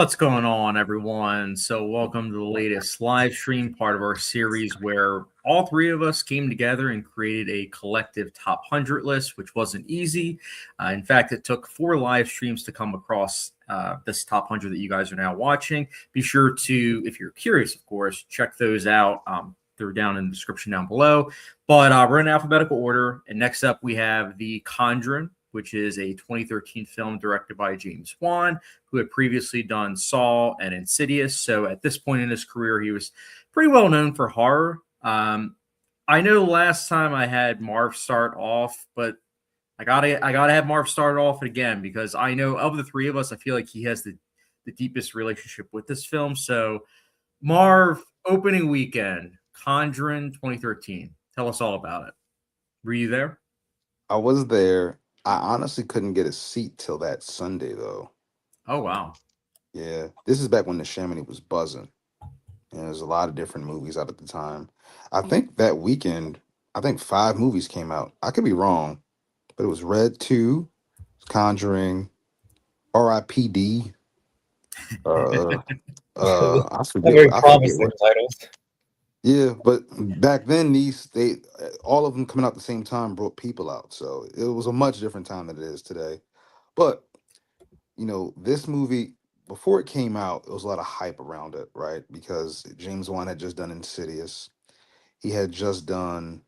What's going on, everyone? So, welcome to the latest live stream, part of our series where all three of us came together and created a collective top 100 list, which wasn't easy. In fact, it took 4 live streams to come across this top 100 that you guys are now watching. Be sure to, if you're curious, of course, check those out. They're down in the description down below. But we're in alphabetical order. And next up, we have The Conjuring, which is a 2013 film directed by James Wan, who had previously done Saw and Insidious. So at this point in his career, he was pretty well known for horror. I know last time I had Marv start off, but I gotta have Marv start off again because I know of the three of us, I feel like he has the deepest relationship with this film. So Marv, opening weekend, Conjuring 2013. Tell us all about it. Were you there? I was there. I honestly couldn't get a seat till that Sunday though. Oh wow. Yeah, this is back when the Chamonix was buzzing, and there's a lot of different movies out at the time. I think that weekend, I think 5 movies came out. I could be wrong, but it was Red 2, Conjuring, R.I.P.D. Uh, I Not forget. very I forget promising what. titles. Yeah, but back then all of them coming out at the same time brought people out. So it was a much different time than it is today. But this movie, before it came out, there was a lot of hype around it, right? Because James Wan had just done Insidious. He had just done,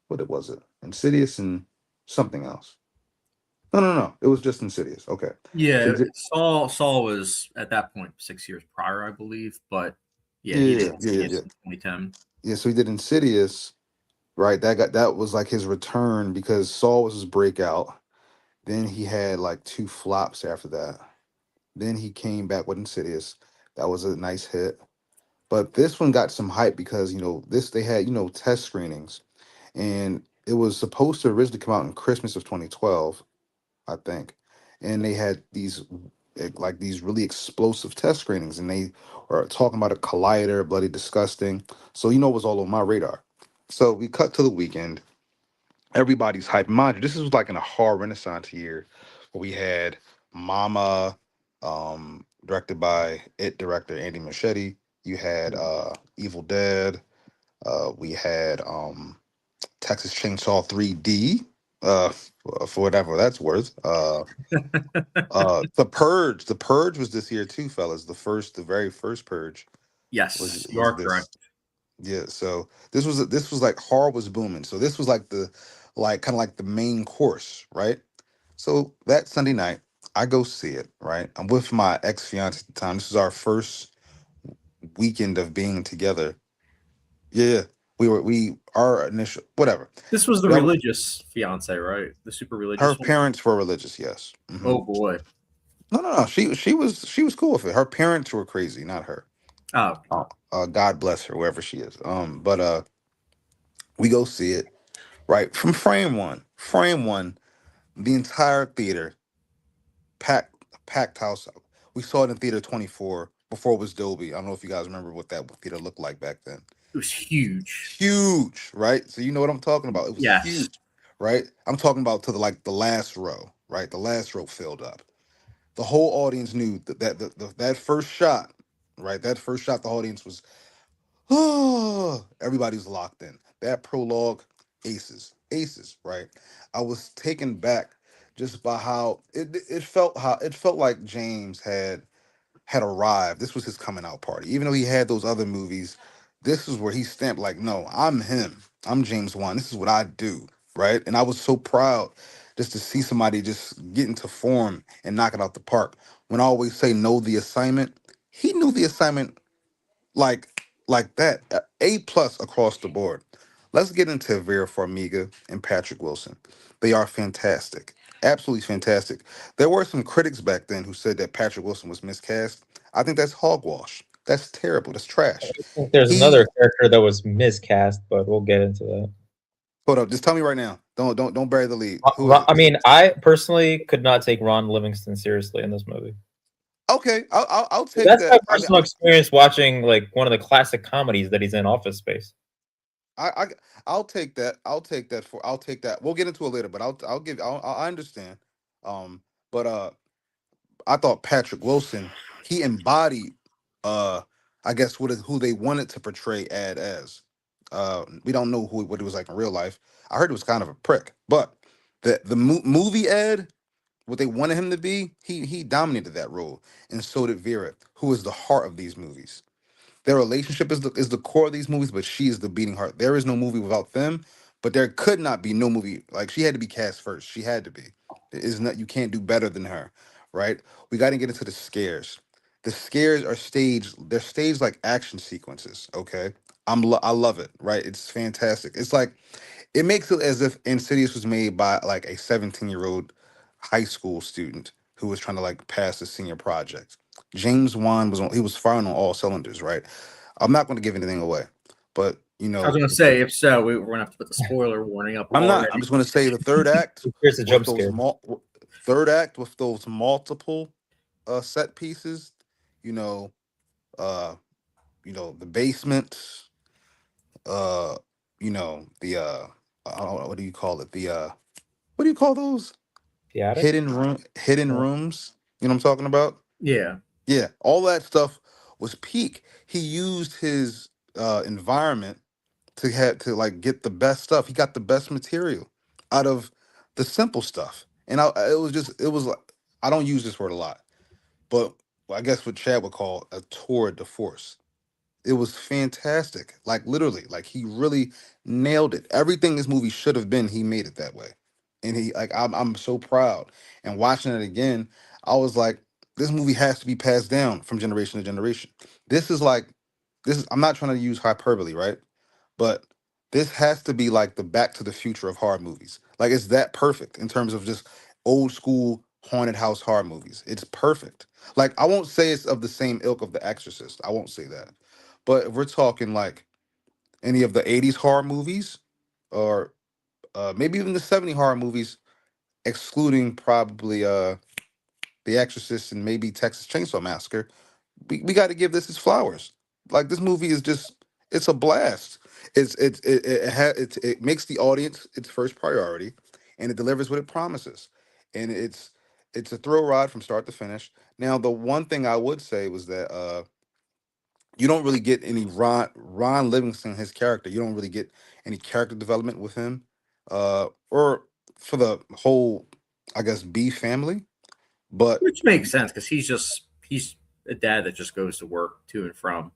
was it? Insidious and something else. No, no, no. It was just Insidious. Okay. So Yeah, Saul was at that point 6 years prior, I believe. But yeah, he yeah, did yeah, yeah, Insidious yeah. in 2010. Yeah, so he did Insidious, right? That was like his return because Saul was his breakout. Then he had like 2 flops after that. Then he came back with Insidious. That was a nice hit. But this one got some hype because this they had test screenings, and it was supposed to originally come out in Christmas of 2012, I think, and they had these really explosive test screenings, and they were talking about a collider, bloody disgusting. So it was all on my radar. So we cut to the weekend. Everybody's hype. Mind you, this is like in a horror renaissance year where we had Mama, directed by It director Andy Machete. You had Evil Dead. We had Texas Chainsaw 3D. For whatever that's worth. The Purge. The Purge was this year too, fellas. The very first Purge was Yes, you was are this. correct. Yeah, so this was like horror was booming. So this was like kind of like the main course, right? So that Sunday night, I go see it, right? I'm with my ex fiance at the time. This is our first weekend of being together. Yeah, we our initial whatever. This was the That was religious fiance, right? The super her religious one. parents were religious, yes. Oh boy. No, no, no. She was cool with it. Her parents were crazy, not her. Oh, God bless her wherever she is. But we go see it right from frame one. Frame one, the entire theater packed packed house. We saw it in theater 24 before it was Dolby. I don't know if you guys remember what that theater looked like back then. it was huge. Huge, right? So you know what I'm talking about. It was Yes. huge, right? I'm talking about to the last row, right? The last row filled up. The whole audience knew that first shot, right? That first shot, the audience was, oh, everybody's locked in. That prologue, aces, aces, right? I was taken back just by how it felt like James had arrived. This was his coming out party. Even though he had those other movies, this is where he stamped like, no, I'm him. I'm James Wan. This is what I do, right? And I was so proud just to see somebody just get into form and knock it out the park. When I always say know the assignment, he knew the assignment like that. A plus across the board. Let's get into Vera Farmiga and Patrick Wilson. They are fantastic. Absolutely fantastic. There were some critics back then who said that Patrick Wilson was miscast. I think that's hogwash. That's terrible. That's trash. I think there's He another character that was miscast, but we'll get into that. hold up. Just tell me right now. Don't bury the lead. Who is it? I mean, I personally could not take Ron Livingston seriously in this movie. Okay, I'll take That's my that. I mean, personal experience watching like one of the classic comedies that he's in, Office Space. I I'll take that. I'll take that. We'll get into it later, but I'll give I understand. Um, but I thought Patrick Wilson. he embodied, I guess who they wanted to portray Ed as. We don't know what he was like in real life. I heard he was kind of a prick, but the movie Ed, what they wanted him to be, he dominated that role, and so did Vera, who is the heart of these movies. Their relationship is the core of these movies, but she is the beating heart. There is no movie without them, but there could not be no movie. Like, she had to be cast first. She had to be. It is not, you can't do better than her, right? We got to get into the scares. The scares are staged. They're staged like action sequences. Okay, I love it. Right, it's fantastic. It's like it makes it as if Insidious was made by like a 17-year-old high school student who was trying to like pass a senior project. James Wan he was firing on all cylinders, right? I'm not going to give anything away, but you I was know, going to say, if so, we're going to have to put the spoiler warning up I'm not. already. I'm just going to say the third act Here's a jump with those scare. third act with those multiple set pieces, you know, uh, the basement, uh, the I don't know, what do you call it? The what do you call those? The attic. Hidden Yeah. rooms. You know what I'm talking about? Yeah. Yeah, all that stuff was peak. He used his environment to have to like get the best stuff. He got the best material out of the simple stuff. And it was like, I don't use this word a lot, but I guess what Chad would call a tour de force. It was fantastic. Like, literally, like, he really nailed it. Everything this movie should have been, he made it that way. And I'm so proud. And watching it again, I was like, this movie has to be passed down from generation to generation. This is like I'm not trying to use hyperbole, right? But this has to be like the Back to the Future of horror movies. Like, it's that perfect in terms of just old school haunted house horror movies. It's perfect. Like, I won't say it's of the same ilk of The Exorcist. I won't say that. But if we're talking like any of the 80s horror movies, or maybe even the 70 horror movies, excluding probably The Exorcist and maybe Texas Chainsaw Massacre, we got to give this its flowers. Like, this movie is just, it's a blast. It makes the audience its first priority, and it delivers what it promises, and it's a thrill ride from start to finish. Now, the one thing I would say was that you don't really get any Ron Livingston, his character. You don't really get any character development with him, or for the whole, I guess, B family. But Which makes sense because he's a dad that just goes to work to and from.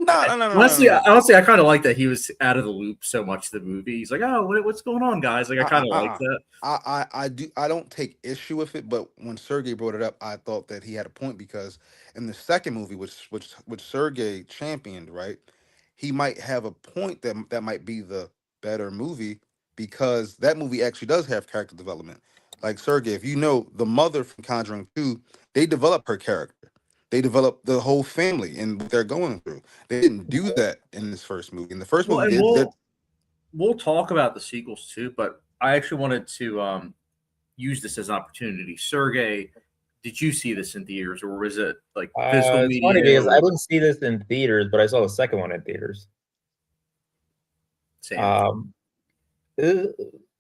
no, no, no, no, no, Honestly, no. I kind of like that he was out of the loop so much of the movie. He's like, "Oh, what's going on, guys?" Like, I kind of like that. I don't take issue with it, but when Sergey brought it up, I thought that he had a point, because in the second movie, which Sergey championed, right, he might have a point that might be the better movie, because that movie actually does have character development. Like, Sergey, if you know the mother from Conjuring 2, they develop her character. They develop the whole family and what they're going through. They didn't do that in this first movie. In the first Well, movie, and they we'll talk about the sequels too, but I actually wanted to use this as an opportunity. Sergey, did you see this in theaters, or was it like physical It's funny media because I or didn't see this in theaters, but I saw the second one in theaters. Sam? Um, uh,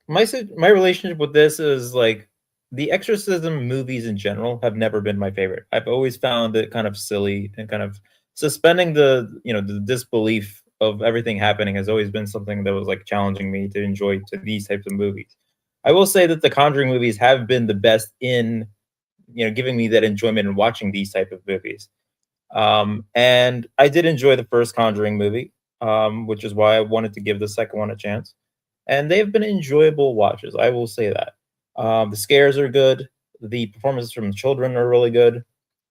my relationship with this is like the exorcism movies in general have never been my favorite. I've always found it kind of silly and kind of suspending the disbelief of everything happening has always been something that was like challenging me to enjoy to these types of movies. I will say that the Conjuring movies have been the best in giving me that enjoyment in watching these type of movies. And I did enjoy the first Conjuring movie, which is why I wanted to give the second one a chance. And they've been enjoyable watches. I will say that. The scares are good. The performances from the children are really good.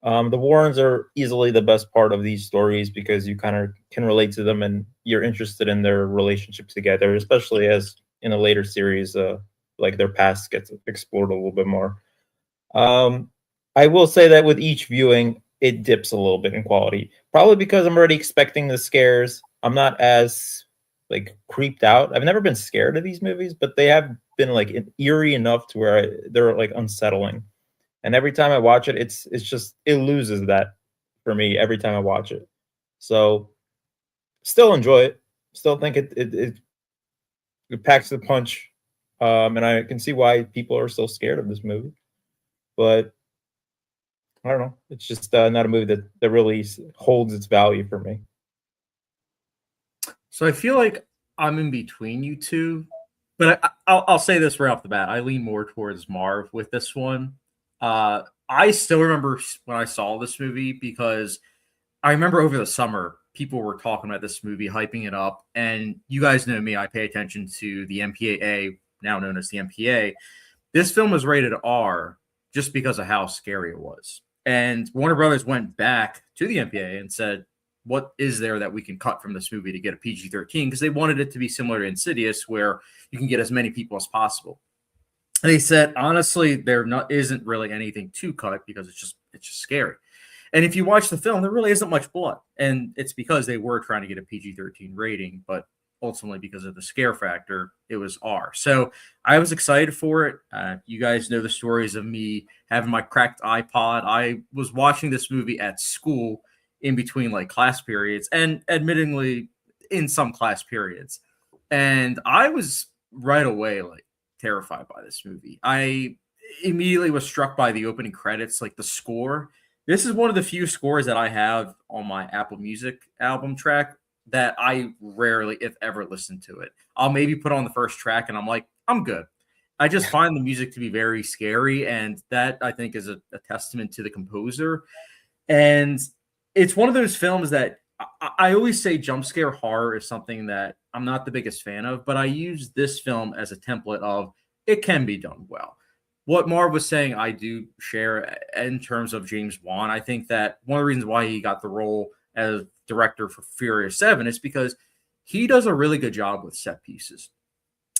The Warrens are easily the best part of these stories because you kind of can relate to them and you're interested in their relationship together, especially as in a later series, like their past gets explored a little bit more. Um, I will say that with each viewing, it dips a little bit in quality. Probably because I'm already expecting the scares. I'm not as like creeped out. I've never been scared of these movies, but they have been like eerie enough to where they're like unsettling. And every time I watch it, it's just it loses that for me every time I watch it. So still enjoy it. Still think it packs the punch. And I can see why people are so scared of this movie. But I don't know. It's just not a movie that really holds its value for me. So I feel like I'm in between you two, but I'll say this right off the bat. I lean more towards Marv with this one. I still remember when I saw this movie because I remember over the summer people were talking about this movie, hyping it up, and you guys know me. I pay attention to the MPAA, now known as the MPA. This film was rated R just because of how scary it was. And Warner Brothers went back to the MPA and said, what is there that we can cut from this movie to get a PG-13? Because they wanted it to be similar to Insidious, where you can get as many people as possible. And they said, honestly, there isn't really anything to cut because it's just scary. And if you watch the film, there really isn't much blood. And it's because they were trying to get a PG-13 rating, but ultimately because of the scare factor, it was R. So I was excited for it. You guys know the stories of me having my cracked iPod. I was watching this movie at school in between like class periods and admittingly in some class periods. And I was right away like terrified by this movie. I immediately was struck by the opening credits, like the score. This is one of the few scores that I have on my Apple Music album track that I rarely, if ever, listen to it. I'll maybe put on the first track and I'm like, I'm good. I just find the music to be very scary. And that I think is a testament to the composer. And it's one of those films that I always say jump scare horror is something that I'm not the biggest fan of, but I use this film as a template of it can be done well. What Marv was saying, I do share in terms of James Wan. I think that one of the reasons why he got the role as director for Furious 7 is because he does a really good job with set pieces.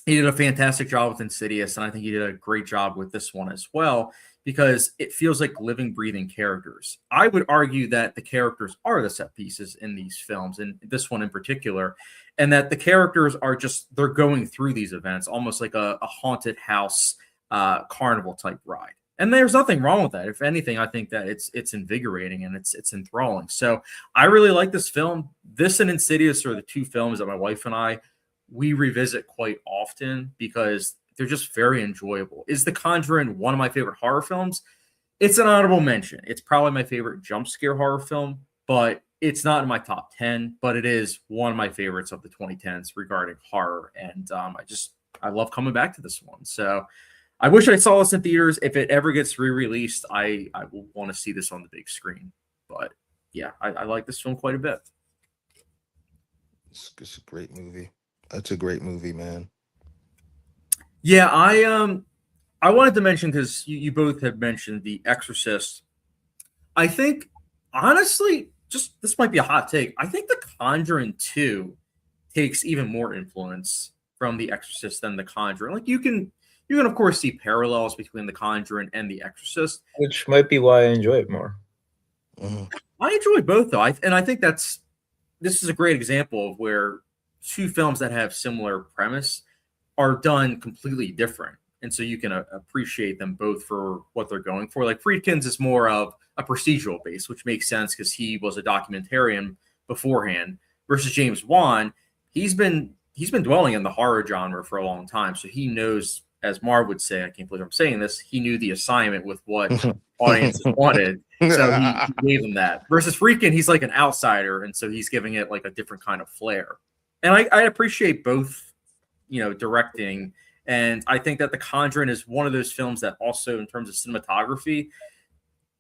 He did a fantastic job with Insidious, and I think he did a great job with this one as well because it feels like living, breathing characters. I would argue that the characters are the set pieces in these films, and this one in particular, and that the characters are just, they're going through these events almost like a haunted house carnival type ride. And there's nothing wrong with that. If anything, I think that it's invigorating and it's enthralling. So I really like this film. This and Insidious are the two films that my wife and I, we revisit quite often because they're just very enjoyable. Is The Conjuring one of my favorite horror films? It's an honorable mention. It's probably my favorite jump scare horror film, but it's not in my top 10, but it is one of my favorites of the 2010s regarding horror. And I love coming back to this one. So I wish I saw this in theaters. If it ever gets re-released, I will want to see this on the big screen. But yeah, I like this film quite a bit. It's a great movie. That's a great movie, man. Yeah, I wanted to mention because you both have mentioned The Exorcist. I think, honestly, just this might be a hot take. I think The Conjuring 2 takes even more influence from The Exorcist than The Conjuring. Like you can of course see parallels between The Conjuring and The Exorcist, which might be why I enjoy it more. Mm-hmm. I enjoy both though, and I think this is a great example of where two films that have similar premise are done completely different, and so you can appreciate them both for what they're going for. Like Friedkin's is more of a procedural base, which makes sense because he was a documentarian beforehand, versus James Wan. He's been dwelling in the horror genre for a long time, so he knows, as Marv would say, I can't believe I'm saying this, he knew the assignment with what audiences wanted. So he gave them that. Versus Friedkin, he's like an outsider, and so he's giving it like a different kind of flair. And I appreciate both, directing. And I think that The Conjuring is one of those films that also, in terms of cinematography,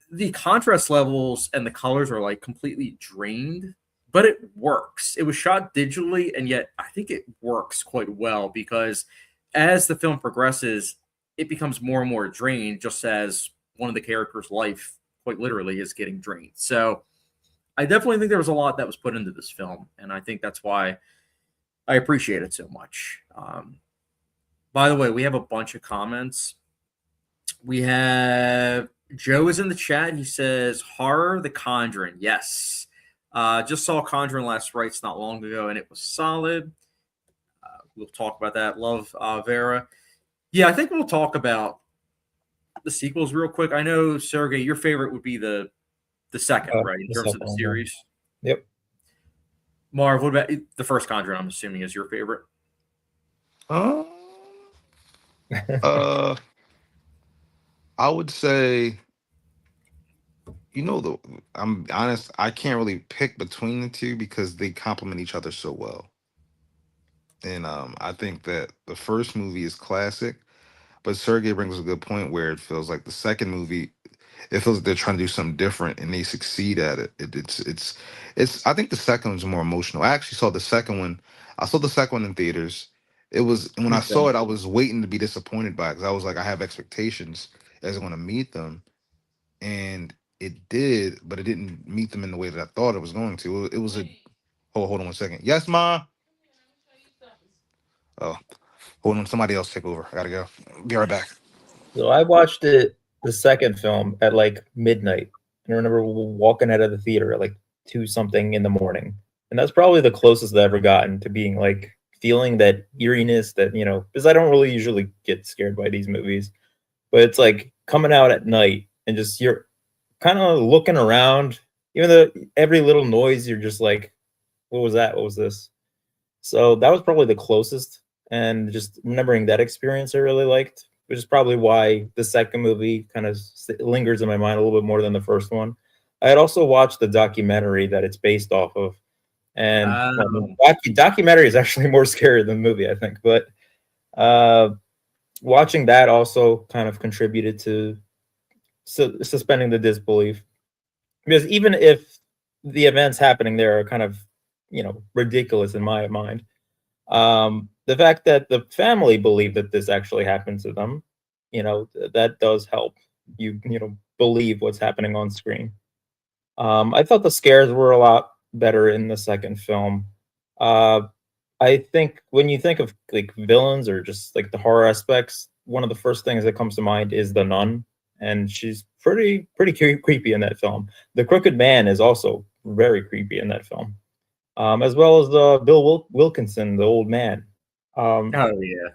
the contrast levels and the colors are like completely drained, but it works. It was shot digitally, and yet I think it works quite well because as the film progresses, it becomes more and more drained, just as one of the characters' life, quite literally, is getting drained. So I definitely think there was a lot that was put into this film, and I think that's why I appreciate it so much. By the way, we have a bunch of comments. We have Joe is in the chat. He says, horror, The Conjuring. Yes. Just saw Conjuring last rites not long ago, and it was solid. We'll talk about that. Love Vera. Yeah, I think we'll talk about the sequels real quick. I know, Sergey, your favorite would be the second, right, in terms of the series? Yep. Marv, what about the first Conjuring, I'm assuming, is your favorite? I would say I'm honest, I can't really pick between the two because they complement each other so well. And I think that the first movie is classic, but Sergey brings a good point where it feels like the second movie, it feels like they're trying to do something different and they succeed at it. It's I think the second one's more emotional. I actually saw the second one. I saw the second one in theaters. It was when I saw Okay. it, I was waiting to be disappointed by it because I was like, I have expectations as I'm going to meet them, and it did, but it didn't meet them in the way that I thought it was going to. It was a hold on 1 second. Yes, ma. Oh, hold on. Somebody else take over. I gotta go. Be right back. So I watched it, the second film, at like midnight. And I remember walking out of the theater at like 2 something in the morning. And that's probably the closest I've ever gotten to being like feeling that eeriness that, because I don't really usually get scared by these movies, but it's like coming out at night and just you're kind of looking around, even though every little noise, you're just like, what was that? What was this? So that was probably the closest. And just remembering that experience I really liked, which is probably why the second movie kind of lingers in my mind a little bit more than the first one. I had also watched the documentary that it's based off of. And well, Um, the documentary is actually more scary than the movie, I think. But uh, watching that also kind of contributed to suspending the disbelief. Because even if the events happening there are kind of, ridiculous in my mind, the fact that the family believed that this actually happened to them, that does help you believe what's happening on screen. I thought the scares were a lot better in the second film. Uh, I think when you think of like villains or just like the horror aspects, one of the first things that comes to mind is the nun, and she's pretty creepy in that film. The Crooked Man is also very creepy in that film, as well as Bill Wilkinson, the old man. Um, oh yeah.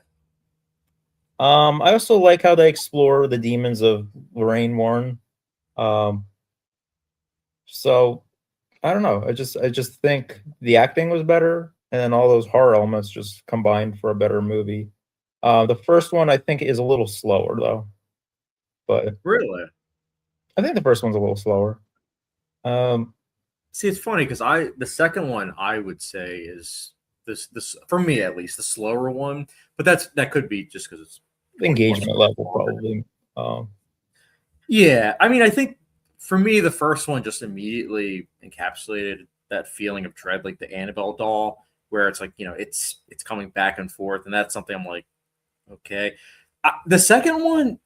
I also like how they explore the demons of Lorraine Warren. Um, so I don't know. I just think the acting was better, and then all those horror elements just combined for a better movie. The first one I think is a little slower though, but Really? I think the first one's a little slower. Um, See, it's funny because the second one I would say is this for me at least the slower one, but that could be just because it's 20 plus Engagement minutes level longer. probably. Um, Yeah, I mean, I think for me the first one just immediately encapsulated that feeling of dread, like the Annabelle doll, where it's like it's coming back and forth, and that's something I'm like, okay. The second one,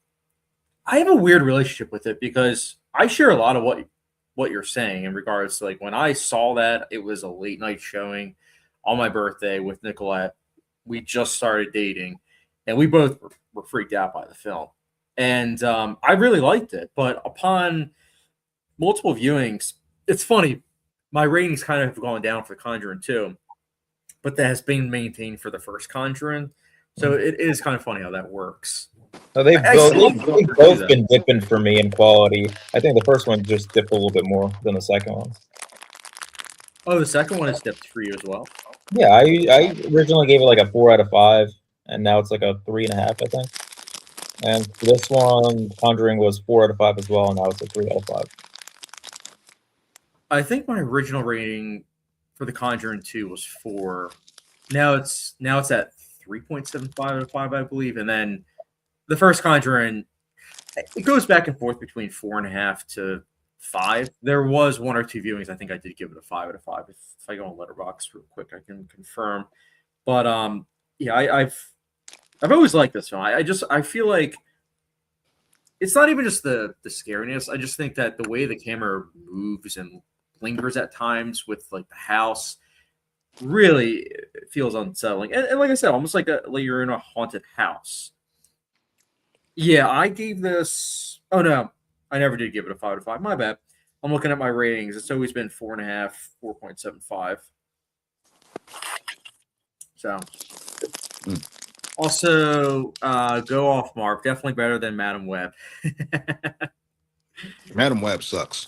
I have a weird relationship with it because I share a lot of what you're saying in regards to like when I saw that it was a late night showing on my birthday with Nicolette. We just started dating, and we both were freaked out by the film, and I really liked it. But upon multiple viewings, it's funny. My ratings kind of have gone down for Conjuring 2, but that has been maintained for the first Conjuring. So it is kind of funny how that works. so I still they've do both that. been dipping for me in quality. I think the first one just dipped a little bit more than the second one. Oh, the second one is dipped for you as well. Yeah, I originally gave it like a 4 out of 5, and now it's like a 3.5, I think. And for this one, Conjuring was 4 out of 5 as well, and now it's a 3 out of 5. I think my original rating for The Conjuring 2 was 4. Now it's at 3.75 out of 5, I believe. And then the first Conjuring, it goes back and forth between 4.5 to 5. There was one or two viewings I think I did give it a 5 out of 5. If I go on Letterboxd real quick, I can confirm. But yeah, I've always liked this film. I feel like it's not even just the scariness. I just think that the way the camera moves and lingers at times with like the house really feels unsettling. And like I said, almost like you're in a haunted house. Yeah, I gave this. Oh no, I never did give it a 5 out of 5. My bad. I'm looking at my ratings. It's always been 4.5, 4.75. So Mm. also go off Marv. Definitely better than Madam Web. Madam Web sucks.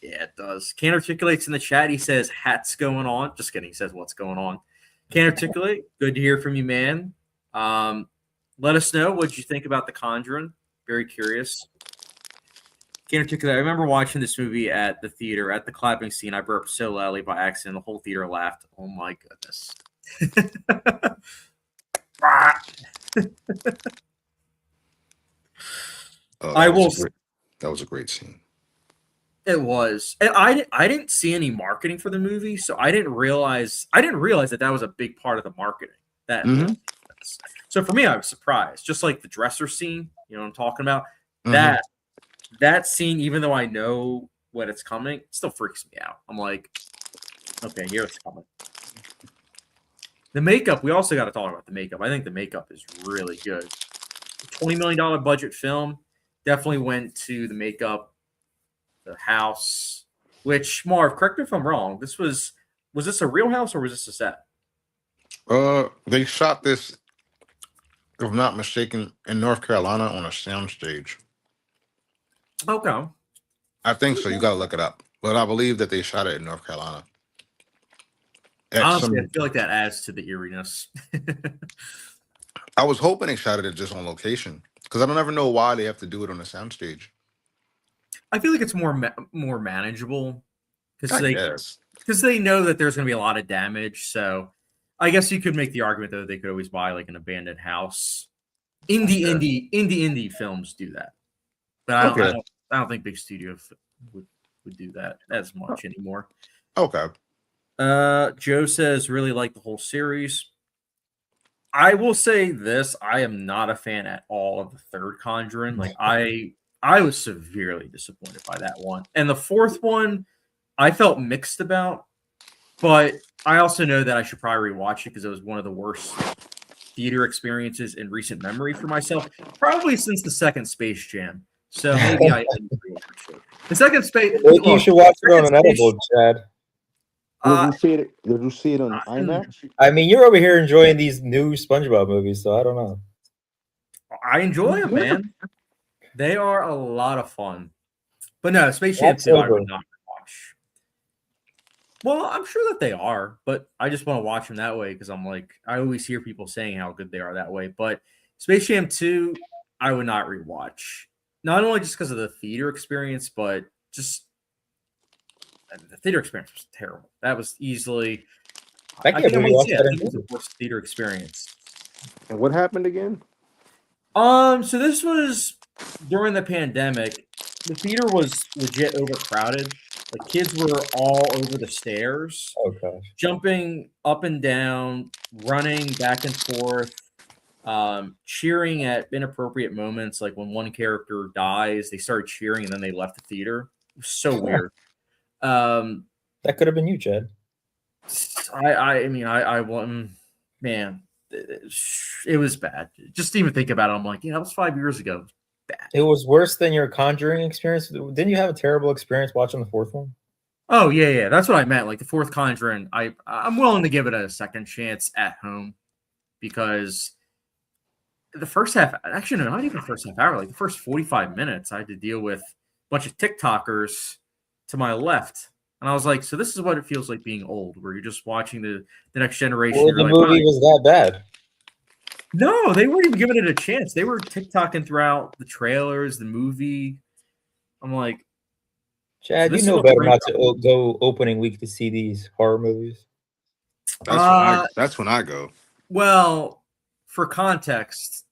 Yeah, it does. Can't articulates in the chat. He says hats going on. Just kidding. He says what's going on. Can't articulate. Good to hear from you, man. Let us know what you think about The Conjuring. Very curious. Can't articulate. I remember watching this movie at the theater. At the clapping scene, I burped so loudly by accident, the whole theater laughed. Oh my goodness. Oh, I will. That was a great scene. It was, and I didn't see any marketing for the movie, so I didn't realize that that was a big part of the marketing. That so for me, I was surprised. Just like the dresser scene, you know what I'm talking about. That scene, even though I know when it's coming, it still freaks me out. I'm like, okay, here it's coming. The makeup, we also got to talk about the makeup. I think the makeup is really good. $20 million budget film definitely went to the makeup, the house, which, Marv, correct me if I'm wrong. Was this a real house or was this a set? They shot this, if I'm not mistaken, in North Carolina on a soundstage. Okay. I think so. You got to look it up. But I believe that they shot it in North Carolina. Honestly, I feel like that adds to the eeriness. I was hoping they shot it just on location because I don't ever know why they have to do it on a soundstage. I feel like it's more manageable because guess. they know that there's going to be a lot of damage. So I guess you could make the argument that they could always buy like an abandoned house. Indie films do that, but I don't think big studio would do that as much anymore. Okay. Joe says really like the whole series. I will say this: I am not a fan at all of the third Conjuring. Like I was severely disappointed by that one, and the fourth one I felt mixed about. But I also know that I should probably rewatch it because it was one of the worst theater experiences in recent memory for myself, probably since the second Space Jam. So maybe I didn't rewatch it. The second Space. Maybe you should watch it on an edible, Chad. Did you see it on IMAX? I mean, you're over here enjoying these new SpongeBob movies, so I don't know. I enjoy them, man. They are a lot of fun. But no, Space Jam 2, I would not watch. Well, I'm sure that they are, but I just want to watch them that way because I'm like, I always hear people saying how good they are that way. But Space Jam 2, I would not rewatch. Not only just because of the theater experience, but just the theater experience was terrible. That was easily I think it was the worst theater experience. And what happened again? So this was during the pandemic. The theater was legit overcrowded. The kids were all over the stairs, jumping up and down, running back and forth, cheering at inappropriate moments. Like when one character dies, they started cheering and then they left the theater. It was so weird. That could have been you, Chad. Man, it was bad. Just to even think about it, I'm like, that was 5 years ago. Bad. It was worse than your Conjuring experience. Didn't you have a terrible experience watching the fourth one? Oh yeah, that's what I meant. Like the fourth Conjuring, I'm willing to give it a second chance at home because the first half, actually no, not even the first half hour, like the first 45 minutes, I had to deal with a bunch of TikTokers to my left. And I was like, so this is what it feels like being old, where you're just watching the next generation. Well, the movie was that bad. No, they weren't even giving it a chance. They were TikToking throughout the trailers, the movie. I'm like, Chad, you know better not to go opening week to see these horror movies. That's when I go. Well, for context,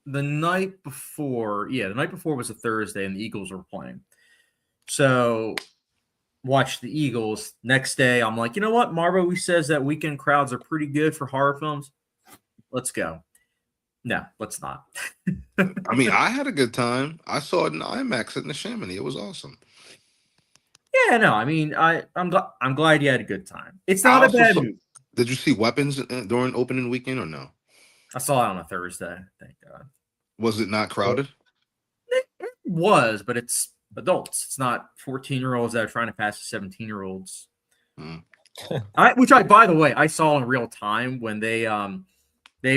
the night before was a Thursday and the Eagles were playing. So watch the Eagles. Next day, I'm like, you know what? Marv always says that weekend crowds are pretty good for horror films. Let's go. No, let's not. I mean, I had a good time. I saw it in IMAX at the Chamonix. It was awesome. Yeah, no, I mean, I'm glad you had a good time. It's not a bad movie. Did you see Weapons during opening weekend or no? I saw it on a Thursday. Thank God. Was it not crowded? It was, but it's adults. It's not 14-year-olds that are trying to pass to 17-year-olds. Which by the way, I saw in real time when they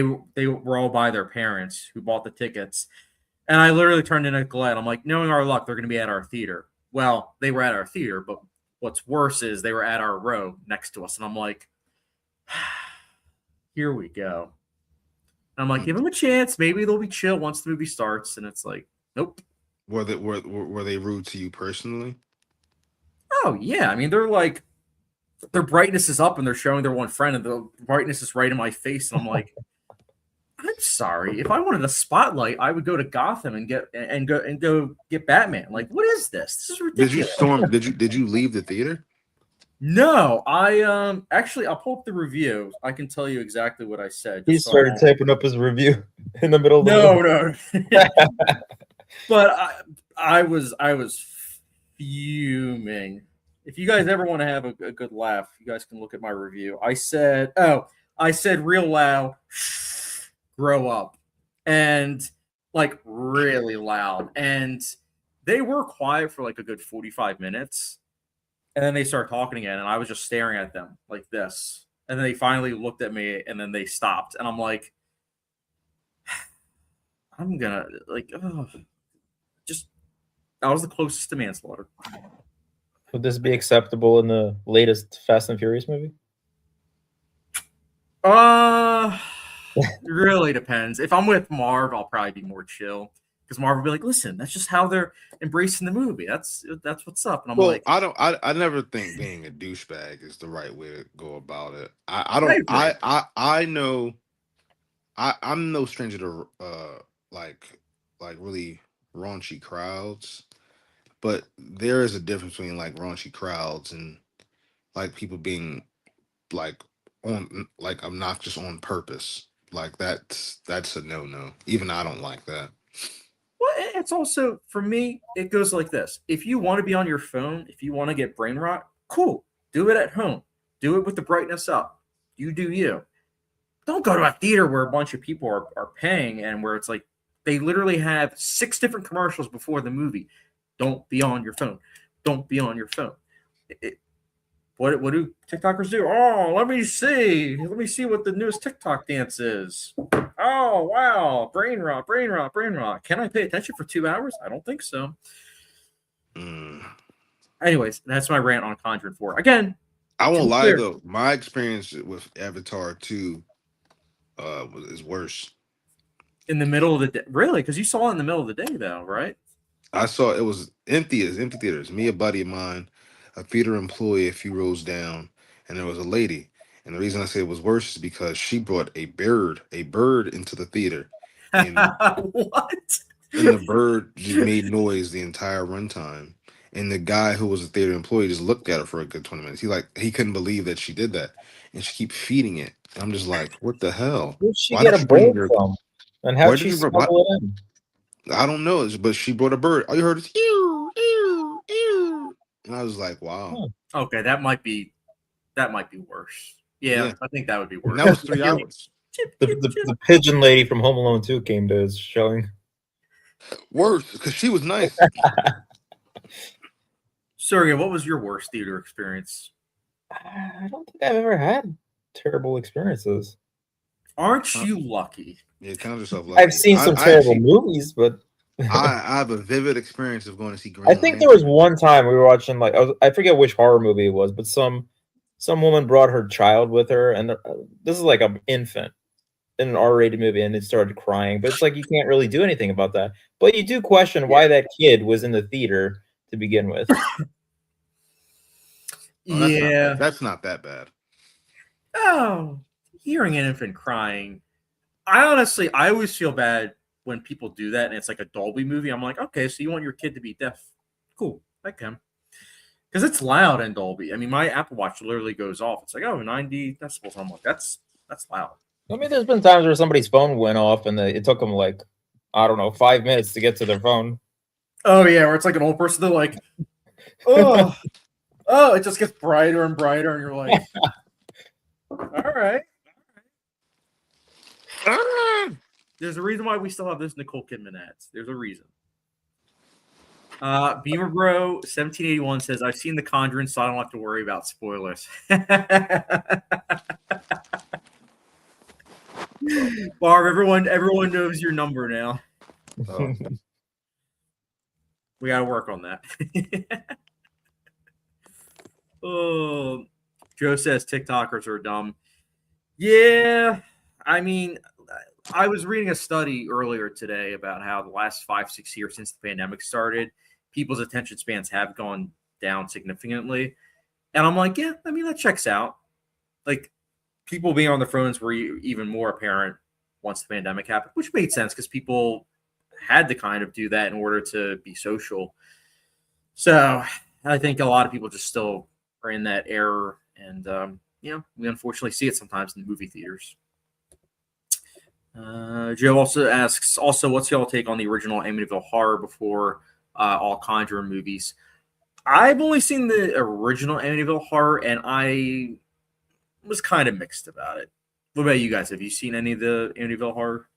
were all by their parents who bought the tickets. And I literally turned into Glenn. I'm like, knowing our luck, they're going to be at our theater. Well, they were at our theater, but what's worse is they were at our row next to us. And I'm like, here we go. And I'm like, give them a chance. Maybe they'll be chill once the movie starts. And it's like, nope. Were they rude to you personally? Oh yeah, I mean they're like their brightness is up and they're showing their one friend, and the brightness is right in my face, and I'm like, I'm sorry. If I wanted a spotlight, I would go to Gotham and go get Batman. Like, what is this? This is Did you ridiculous. storm? Did you leave the theater? No, I actually I'll pull up the review. I can tell you exactly what I said. He Just so I started won't. typing up his review in the middle of the No, movie. no. But I was fuming. If you guys ever want to have a good laugh, you guys can look at my review. I said real loud, grow up, and like really loud, and they were quiet for like a good 45 minutes, and then they started talking again, and I was just staring at them like this, and then they finally looked at me, and then they stopped, and I'm like, I'm gonna like, oh, just that was the closest to manslaughter. Would this be acceptable in the latest Fast and Furious movie? Really depends. If I'm with Marv, I'll probably be more chill because Marv will be like, "Listen, that's just how they're embracing the movie. That's what's up." And I'm Well, like, I don't. I never think being a douchebag is the right way to go about it. I "I don't. agree." I know. I'm no stranger to like really raunchy crowds, but there is a difference between like raunchy crowds and like people being like on like obnoxious on purpose. Like that's a no. Even I don't like that. Well, it's also for me. It goes like this: if you want to be on your phone, if you want to get brain rot, cool. Do it at home. Do it with the brightness up. You do you. Don't go to a theater where a bunch of people are paying and where it's like they literally have 6 different commercials before the movie. Don't be on your phone. Don't be on your phone. What do TikTokers do? Oh, let me see. Let me see what the newest TikTok dance is. Oh, wow. Brain rot, brain rot, brain rot. Can I pay attention for 2 hours? I don't think so. Mm. Anyways, that's my rant on Conjuring 4. Again, I to won't be lie clear, though. My experience with Avatar 2 is worse. in the middle of the day. Really? Because you saw it in the middle of the day, though, right? I saw it was empty as empty theaters. Me, a buddy of mine, a theater employee, a few rows down, and there was a lady. And the reason I say it was worse is because she brought a bird into the theater, and What? the bird just made noise the entire runtime. And the guy who was a theater employee just looked at her for a good 20 minutes. He couldn't believe that she did that, and she keep feeding it. And I'm just like, what the hell? Where'd she Why get don't a you bring bird your from? And why how'd did she you bring what? smuggle it in? I don't know, but she brought a bird. All you heard is ew, ew, ew. And I was like, wow. Huh. Okay, that might be worse. Yeah, Yeah. I think that would be And worse. that was 3 hours. Chip, The, chip, the, chip. the pigeon lady from Home Alone 2 came to his showing. Worse, because she was nice. Sergey, what was your worst theater experience? I don't think I've ever had terrible experiences. Aren't Uh, you lucky? yeah, count yourself I've lucky. seen some I terrible actually movies, but I have a vivid experience of going to see I Green think there was Lantern. one time we were watching I forget which horror movie it was, but some woman brought her child with her, and this is like an infant in an R-rated movie, and it started crying. But it's like you can't really do anything about that. But you do question why that kid was in the theater to begin with. Oh, that's not bad. Yeah. That's not that bad. Oh, hearing an infant crying. I always feel bad when people do that and it's like a Dolby movie. I'm like, okay, so you want your kid to be deaf. Cool. I can. Because it's loud in Dolby. I mean, my Apple Watch literally goes off. It's like, oh, 90 decibels. I'm like, that's loud. I mean, there's been times where somebody's phone went off, and it took them like, I don't know, 5 minutes to get to their phone. Oh, yeah, where it's like an old person. They're like, oh, it just gets brighter and brighter. And you're like, all right. There's a reason why we still have those Nicole Kidman ads. There's a reason. Beamer Bro 1781 says, I've seen The Conjuring, so I don't have to worry about spoilers. Barb, everyone knows your number now. Oh. We got to work on that. Oh, Joe says TikTokers are dumb. Yeah, I mean, I was reading a study earlier today about how the last 5-6 years since the pandemic started, people's attention spans have gone down significantly. And I'm like, yeah, I mean, that checks out. Like, people being on their phones were even more apparent once the pandemic happened, which made sense because people had to kind of do that in order to be social. So I think a lot of people just still are in that error. And, we unfortunately see it sometimes in the movie theaters. Joe also asks, what's y'all take on the original Amityville Horror before all Conjuring movies? I've only seen the original Amityville Horror, and I was kind of mixed about it. What about you guys? Have you seen any of the Amityville Horror?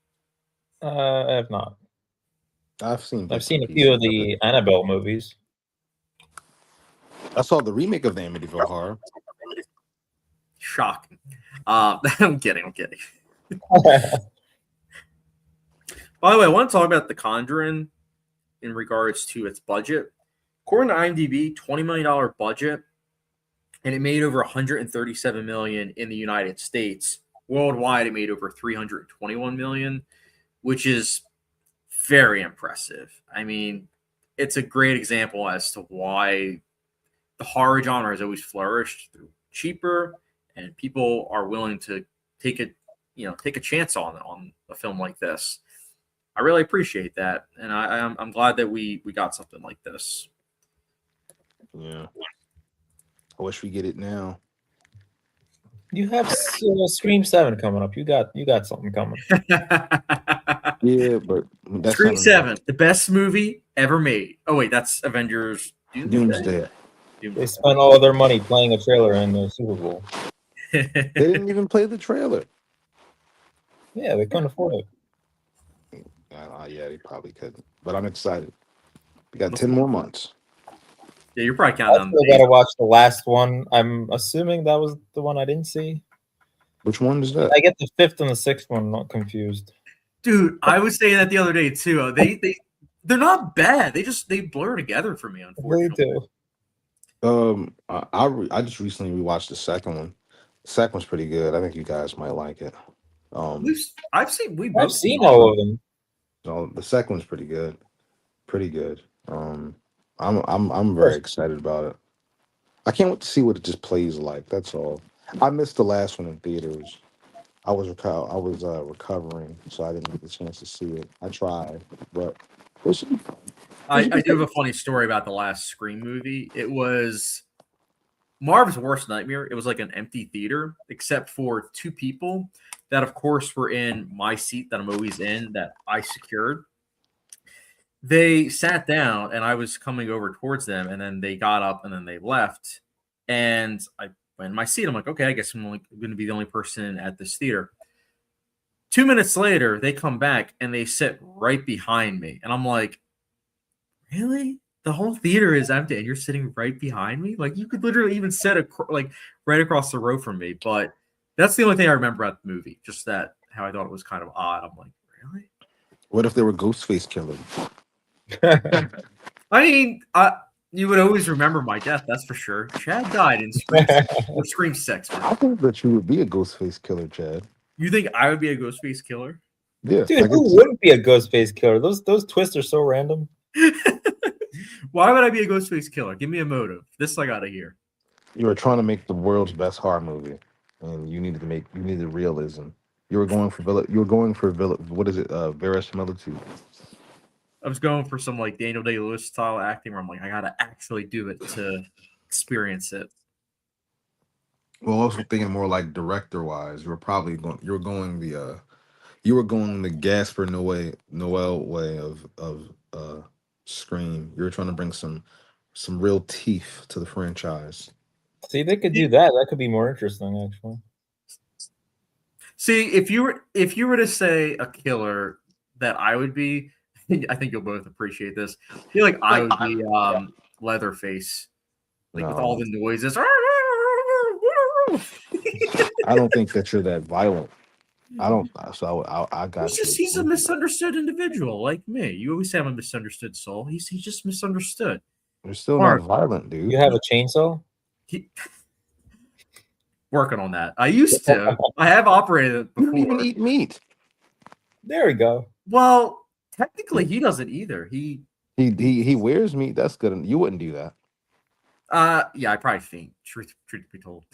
I have not. I've seen a few of the Annabelle movies. I saw the remake of the Amityville Horror. Shocking. I'm kidding. By the way, I want to talk about The Conjuring in regards to its budget. According to IMDb, $20 million budget, and it made over $137 million in the United States. Worldwide, it made over $321 million, which is very impressive. I mean, it's a great example as to why the horror genre has always flourished through cheaper, and people are willing to take a chance on a film like this. I really appreciate that, and I'm glad that we got something like this. Yeah, I wish we get it now. You have Scream 7 coming up. You got something coming. Yeah, but that's Scream 7, the best movie ever made. Oh wait, that's Avengers Doomsday. They spent all of their money playing a trailer in the Super Bowl. They didn't even play the trailer. Yeah, they couldn't afford it. Yeah, they probably couldn't. But I'm excited. We got 10 more months. Yeah, you're probably counting on. I still gotta watch the last one. I'm assuming that was the one I didn't see. Which one is that? I get the 5th and the 6th one not confused. Dude, I was saying that the other day too. They're not bad. They blur together for me, unfortunately. They do. I just recently rewatched the second one. The second one's pretty good. I think you guys might like it. I've seen all of them. So the second one's pretty good. I'm very excited about it. I can't wait to see what it just plays like. That's all. I missed the last one in theaters. I was recovering, so I didn't get the chance to see it. I tried, but it should be fun. I do have a funny story about the last Scream movie. It was Marv's worst nightmare. It was like an empty theater, except for two people that, of course, were in my seat that I'm always in, that I secured. They sat down, and I was coming over towards them, and then they got up, and then they left. And I went in my seat. I'm like, okay, I guess I'm going to be the only person at this theater. 2 minutes later, they come back, and they sit right behind me. And I'm like, really? The whole theater is empty, and you're sitting right behind me? Like, you could literally even sit right across the row from me. But that's the only thing I remember about the movie. Just that, how I thought it was kind of odd. I'm like, really? What if they were Ghostface killers? I mean, you would always remember my death, that's for sure. Chad died in Scream 6. I think that you would be a Ghostface killer, Chad. You think I would be a Ghostface killer? Yeah. Dude, who wouldn't be a Ghostface killer? Those twists are so random. Why would I be a Ghostface killer? Give me a motive. This I gotta hear. You were trying to make the world's best horror movie, and you needed realism. You were going for what is it? Verisimilitude. I was going for some like Daniel Day-Lewis style acting where I'm like, I gotta actually do it to experience it. Well, also thinking more like director-wise, you were going the Gaspar Noel way of Scream. You were trying to bring some real teeth to the franchise. See, they could do that. That could be more interesting, actually. See, if you were to say a killer that I would be, I think you'll both appreciate this. I feel like I would be Leatherface, with all the noises. I don't think that you're that violent. I don't. So I got. He's a misunderstood individual like me. You always say I'm a misunderstood soul. He's just misunderstood. You're still not violent, dude. You have a chainsaw? Working on that. I used to. I have operated it before. You don't even eat meat. There we go. Well, technically, he doesn't either. He wears meat. That's good. You wouldn't do that. Yeah, I probably faint. Truth be told.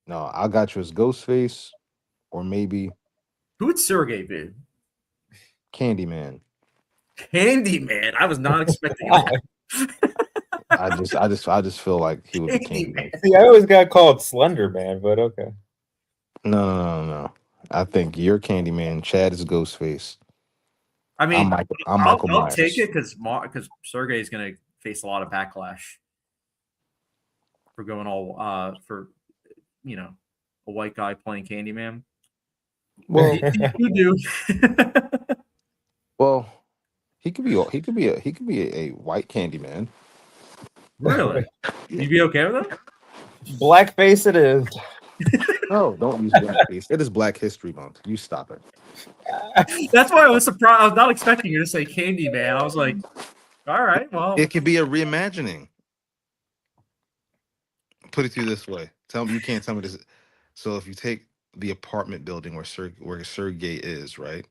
No, I got you as Ghostface, or maybe Who would Sergey be? Candyman. Candyman. I was not expecting that. I just feel like he would be Candyman. See, I always got called Slender Man, but okay. No. I think you're Candyman. Chad is Ghostface. I mean, I'm Michael I'll Myers. take it because Sergey is going to face a lot of backlash for going all for a white guy playing Candyman. Well, you do. well, he could be a white Candyman. Really? You'd be okay with that? Blackface it is. No, don't use blackface. It is Black History Month. You stop it. That's why I was surprised. I was not expecting you to say Candyman. I was like, all right, well. It could be a reimagining. Put it through this way. Tell me, you can't tell me this. So if you take the apartment building where Sergey is, right?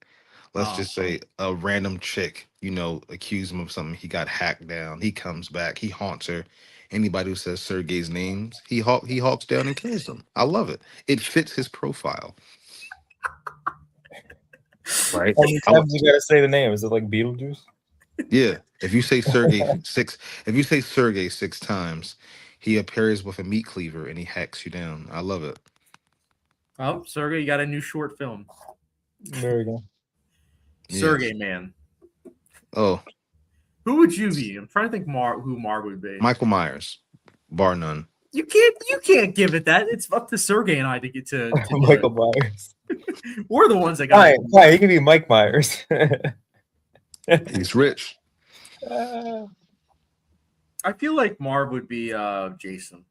Let's just say a random chick, accuse him of something. He got hacked down. He comes back. He haunts her. Anybody who says Sergey's names, he hawks down and kills them. I love it. It fits his profile. Right? How many times you gotta say the name? Is it like Beetlejuice? Yeah. If you say Sergey six times, he appears with a meat cleaver and he hacks you down. I love it. Oh, Sergey, you got a new short film. There we go. Sergey, man. Oh. Who would you be? I'm trying to think who Marv would be. Michael Myers, bar none. You can't give it that. It's up to Sergey and I to get to Michael Myers. We're the ones that got it. Fine, he can be Mike Myers. He's rich. I feel like Marv would be Jason.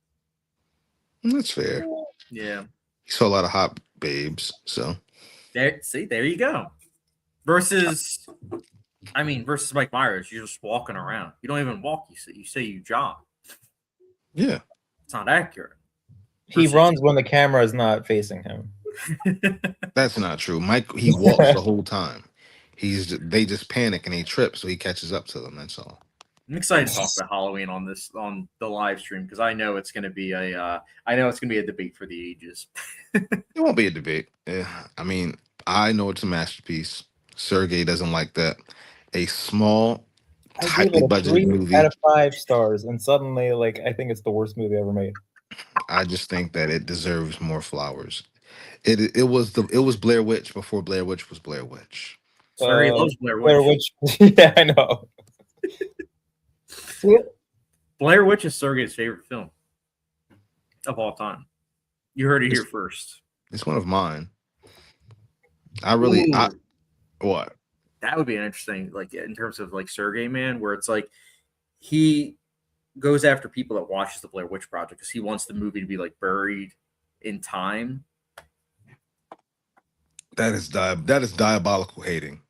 That's fair. Yeah. He saw a lot of hot babes, so there you go. Versus Mike Myers, you're just walking around. You don't even walk, you say you jog. Yeah. It's not accurate. He runs when the camera is not facing him. That's not true. Mike, he walks the whole time. They just panic and they trip, so he catches up to them. That's all. I'm excited to talk about Halloween on the live stream because I know it's going to be a debate for the ages. It won't be a debate. Yeah. I mean, I know it's a masterpiece. Sergey doesn't like that. A small, tightly budgeted movie. 3 out of 5 stars, and suddenly, I think it's the worst movie ever made. I just think that it deserves more flowers. It was Blair Witch before Blair Witch was Blair Witch. Sergey loves Blair Witch. Yeah, I know. Blair Witch is Sergey's favorite film of all time. You heard it here first. It's one of mine. What? That would be an interesting, in terms of Sergey, man, where it's he goes after people that watches the Blair Witch Project because he wants the movie to be buried in time. That is diabolical hating.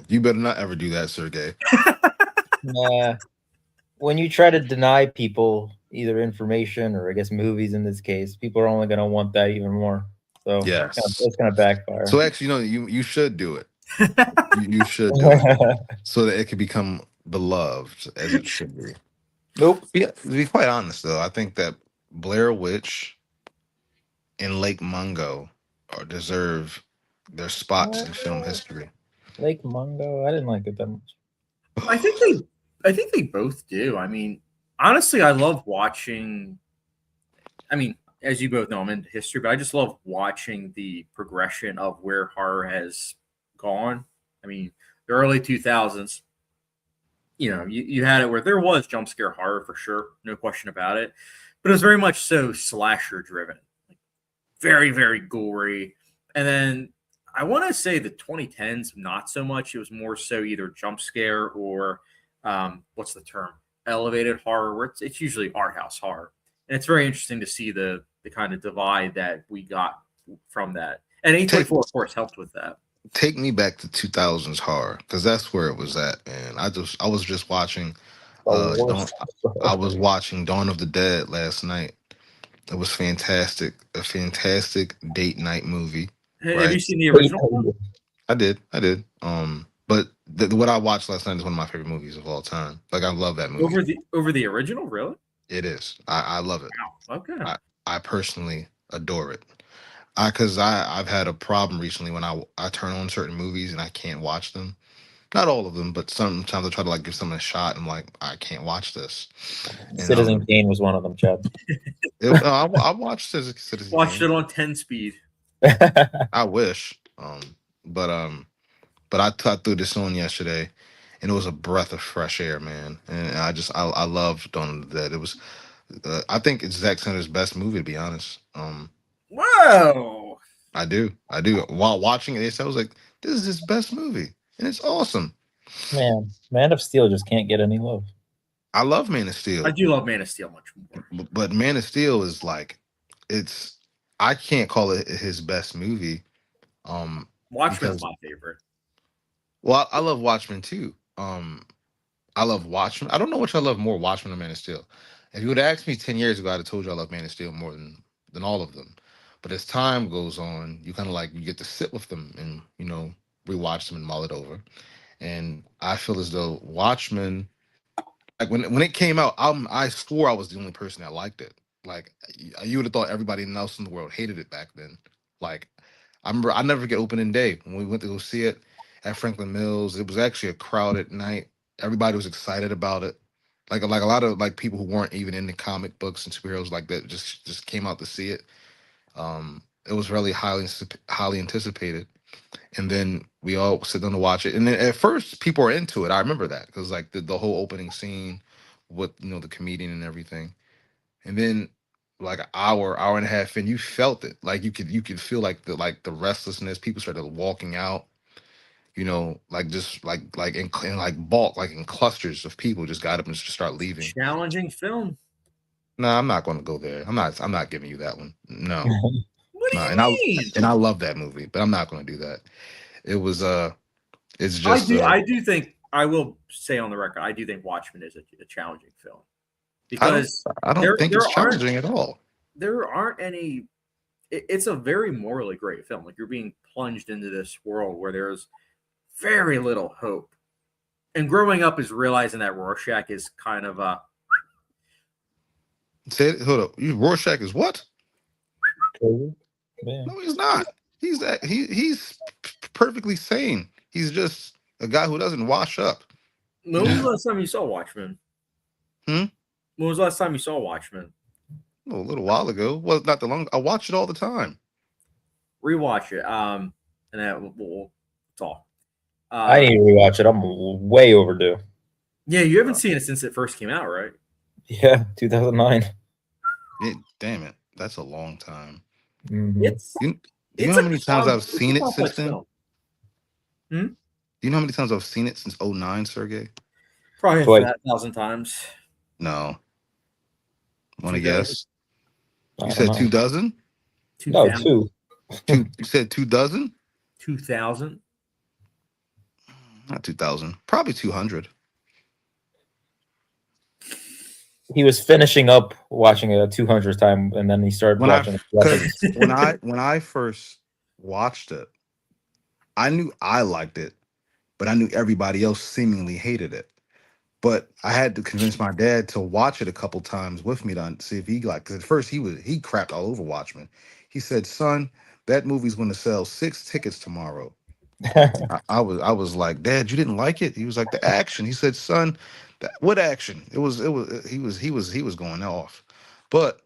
You better not ever do that, Sergey. Nah. When you try to deny people either information or I guess movies in this case, people are only going to want that even more. So yes, it's going to backfire. So actually, you should do it. you should do it so that it can become beloved as it should be. Nope. Yeah, to be quite honest, though, I think that Blair Witch and Lake Mungo deserve their spots in film history. Lake Mungo, I didn't like it that much. I think they both do. I mean, honestly, I love watching. I mean, as you both know, I'm into history, but I just love watching the progression of where horror has gone. I mean, the early 2000s, you had it where there was jump scare horror for sure, no question about it, but it was very much so slasher driven, very, very gory. And then I want to say the 2010s, not so much. It was more so either jump scare or what's the term? Elevated horror, where it's usually art house horror. And it's very interesting to see the kind of divide that we got from that. And A24, of course, helped with that. Take me back to 2000s horror, because that's where it was at, man. I was just watching I was watching Dawn of the Dead last night. It was fantastic. A fantastic date night movie. Have you seen the original one? I did. But what I watched last night is one of my favorite movies of all time. Like I love that movie. Over the original, really? It is. I love it. Wow. Okay. I personally adore it. I've had a problem recently when I turn on certain movies and I can't watch them. Not all of them, but sometimes I try to like give something a shot. I'm like, I can't watch this. And Citizen Kane was one of them, Chad. I watched Citizen Watched Kane. it on 10 speed. I wish. But I threw this on yesterday, and it was a breath of fresh air, man. And I loved Dawn of the Dead. It was I think it's Zack Snyder's best movie, to be honest. Whoa. I do. While watching it, I was like, this is his best movie, and it's awesome. Man of Steel just can't get any love. I love Man of Steel. I do love Man of Steel much more. But Man of Steel is like, I can't call it his best movie. Watchmen's my favorite. Well, I love Watchmen too. I love Watchmen. I don't know which I love more, Watchmen or Man of Steel. If you would have asked me 10 years ago, I'd have told you I love Man of Steel more than all of them. But as time goes on, you kind of like you get to sit with them and rewatch them and mull it over. And I feel as though Watchmen, like when it came out, I swore I was the only person that liked it. Like you would have thought everybody else in the world hated it back then. Like I remember, I never forget opening day when we went to go see it at Franklin Mills. It was actually a crowded night. Everybody was excited about it. Like a lot of like people who weren't even into comic books and superheroes like that just came out to see it. It was really highly anticipated. And then we all sit down to watch it. And then at first, people are into it. I remember that because like the whole opening scene with the comedian and everything. And then like an hour and a half in, you felt it. Like you could feel like the restlessness. People started walking out. Like just like in like bulk, like in clusters of people just got up and just start leaving. Challenging film. No, I'm not going to go there. I'm not giving you that one. No. What do No, you mean? I love that movie, but I'm not going to do that. It was it's I just do think I will say on the record, I do think Watchmen is a challenging film. I Because don't think it's challenging at all. There aren't any it's a very morally great film. Like you're being plunged into this world where there's very little hope. And growing up is realizing that Rorschach is kind of a Say it, hold up. Rorschach is what? Yeah. No, he's not. He's perfectly sane. He's just a guy who doesn't wash up. When was the last time you saw Watchmen? Hmm? When was the last time you saw Watchmen? Oh, a little while ago. Well, not that long. I watch it all the time. Rewatch it. And then we'll talk. I need to rewatch it. I'm way overdue. Yeah, you haven't seen it since it first came out, right? Yeah, 2009. Damn it. That's a long time. Mm-hmm. Do you know how many times I've seen it since then? Hmm? Do you know how many times I've seen it since 2009, Sergey? Probably 1,000 times. No. Want to guess? You I said don't know. 2 dozen? No, 2. You said 2 dozen? 2,000. Not 2,000. Probably 200. He was finishing up watching it a 200th time, and then he started watching it. When I first watched it, I knew I liked it, but I knew everybody else seemingly hated it. But I had to convince my dad to watch it a couple times with me to see if he liked. Because at first he crapped all over Watchmen. He said, "Son, that movie's going to sell 6 tickets tomorrow." I was like, "Dad, you didn't like it?" He was like, "The action." He said, "Son, what action?" He was going off. But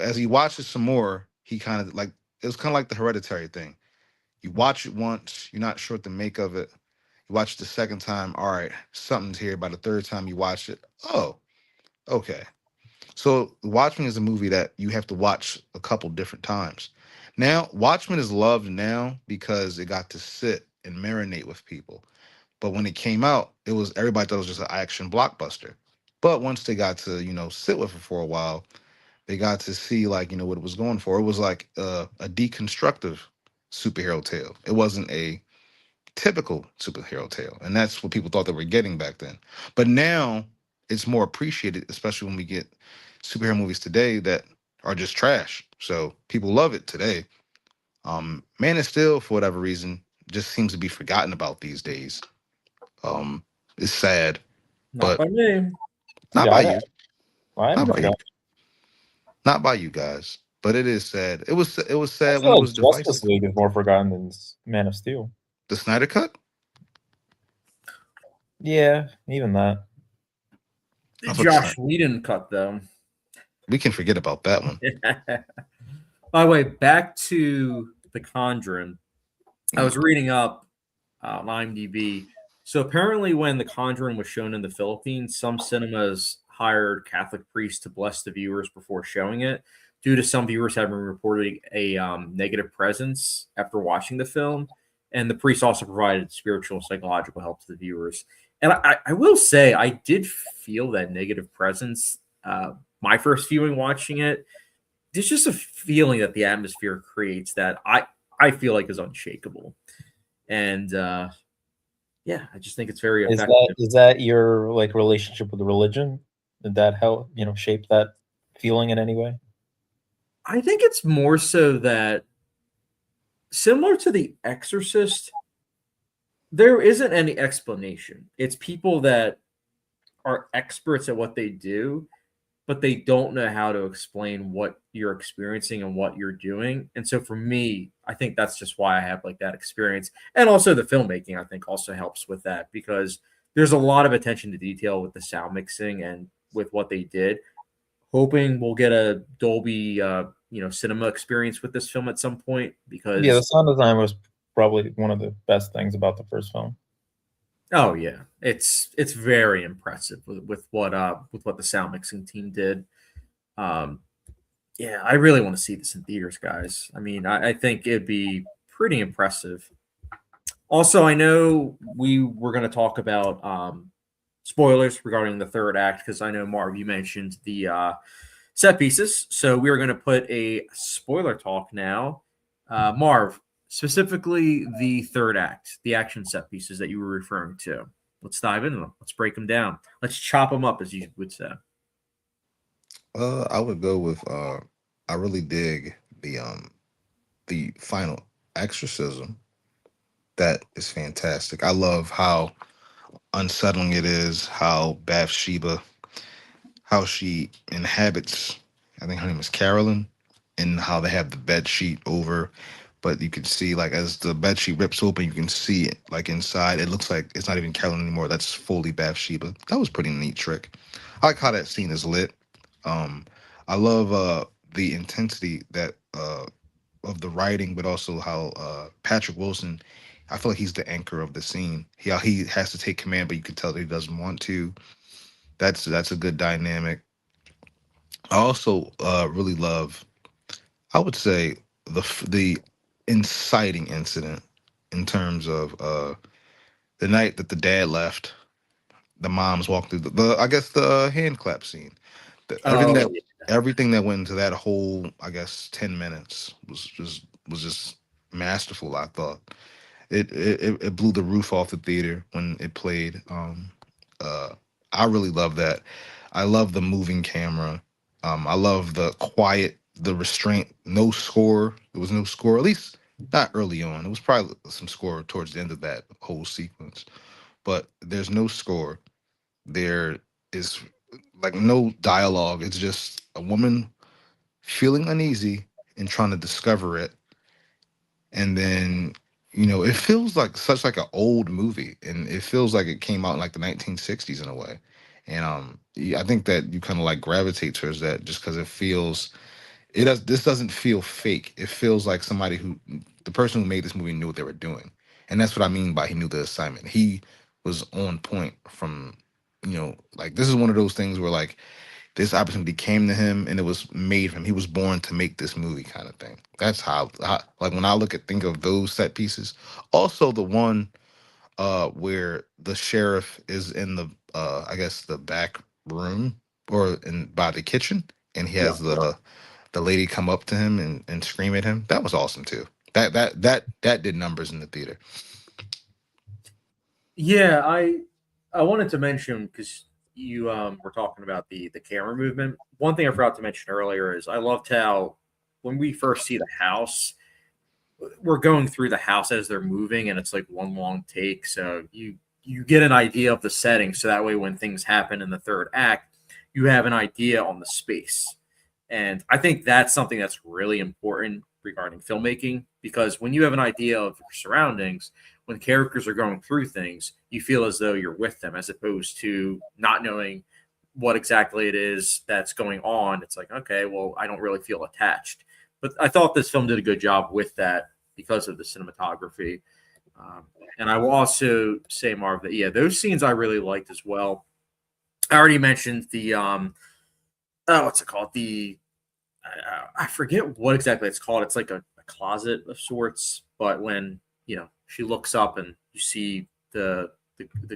as he watched it some more, he kind of like it was kind of like the Hereditary thing. You watch it once, you're not sure what to make of it. You watch it the second time, all right, something's here. By the third time you watch it, oh, okay. So Watchmen is a movie that you have to watch a couple different times. Now, Watchmen is loved now because it got to sit and marinate with people. But when it came out, everybody thought it was just an action blockbuster. But once they got to, sit with it for a while, they got to see like, what it was going for. It was like a deconstructive superhero tale. It wasn't a typical superhero tale. And that's what people thought they were getting back then. But now it's more appreciated, especially when we get superhero movies today that are just trash. So people love it today. Man of Steel, for whatever reason, just seems to be forgotten about these days. It's sad, Not but by me. not Yeah, by you, I not haven't by you, forgotten. not by you guys. But it is sad. It was I sad when feel it like was Justice divisive. League is more forgotten than Man of Steel. The Snyder Cut. Yeah, even that. I thought the Josh Snyder, Whedon cut though. we can forget about that one. By the way, back to the Conjuring. I was reading up on IMDb. So apparently, when The Conjuring was shown in the Philippines, some cinemas hired Catholic priests to bless the viewers before showing it, due to some viewers having reported a negative presence after watching the film. And the priests also provided spiritual and psychological help to the viewers. And I will say, I did feel that negative presence my first viewing watching it. There's just a feeling that the atmosphere creates that I feel like is unshakable. And yeah, I just think it's very effective. Is that your like relationship with religion? Did that help shape that feeling in any way? I think it's more so that similar to The Exorcist, there isn't any explanation. It's people that are experts at what they do, but they don't know how to explain what you're experiencing and what you're doing. And so for me, I think that's just why I have like that experience. And also the filmmaking, I think, also helps with that because there's a lot of attention to detail with the sound mixing and with what they did. Hoping we'll get a Dolby cinema experience with this film at some point Yeah, the because sound design was probably one of the best things about the first film. oh yeah, it's very impressive with what the sound mixing team did. Um, yeah, I really want to see this in theaters, guys. I mean, I think it'd be pretty impressive. Also, I know we were going to talk about spoilers regarding the third act because I know Marv, you mentioned the set pieces, so we are going to put a spoiler talk now. Marv, specifically the third act, the action set pieces that you were referring to. Let's dive into them. Let's break them down. Let's chop them up, as you would say. I would go with I really dig the final exorcism. That is fantastic. I love how unsettling it is, how Bathsheba, how she inhabits, I think her name is Carolyn, and how they have the bed sheet over, but you can see like as the bed sheet rips open, you can see it like inside. It looks like it's not even Carolyn anymore. That's fully Bathsheba. That was a pretty neat trick. I like how that scene is lit. Um, I love the intensity that of the writing, but also how Patrick Wilson. I feel like he's the anchor of the scene. He has to take command, but you can tell that he doesn't want to. That's a good dynamic. I also really love, I would say, the inciting incident in terms of the night that the dad left. The moms walked through the I guess the hand clap scene. Everything Oh, that everything that went into that whole I guess 10 minutes was just masterful. I thought it blew the roof off the theater when it played. Uh, I really love that. I love the moving camera. I love the quiet, the restraint. No score. There was no score. At least not early on. It was probably some score towards the end of that whole sequence. But there's no score. There is like no dialogue. It's just a woman feeling uneasy and trying to discover it, and then it feels like such like an old movie, and it feels like it came out in like the 1960s in a way. And yeah, I think that you kind of like gravitate towards that just because this doesn't feel fake. It feels like the person who made this movie knew what they were doing. And that's what I mean by he knew the assignment. He was on point from, like this is one of those things where like this opportunity came to him and it was made for him. He was born to make this movie kind of thing. That's how like when I think of those set pieces. Also the one where the sheriff is in the I guess the back room or in by the kitchen, and he yeah. has the lady come up to him and scream at him. That was awesome too. That did numbers in the theater. Yeah, I wanted to mention because you were talking about the camera movement. One thing I forgot to mention earlier is I loved how when we first see the house, we're going through the house as they're moving, and it's like one long take, so you get an idea of the setting, so that way when things happen in the third act, you have an idea on the space. And I think that's something that's really important regarding filmmaking, because when you have an idea of your surroundings, when characters are going through things, you feel as though you're with them, as opposed to not knowing what exactly it is that's going on. It's like, okay, well, I don't really feel attached. But I thought this film did a good job with that because of the cinematography. And I will also say, Marv, that yeah, those scenes I really liked as well. I already mentioned the what's it called? The I forget what exactly it's called. It's like a closet of sorts. But when she looks up and you see the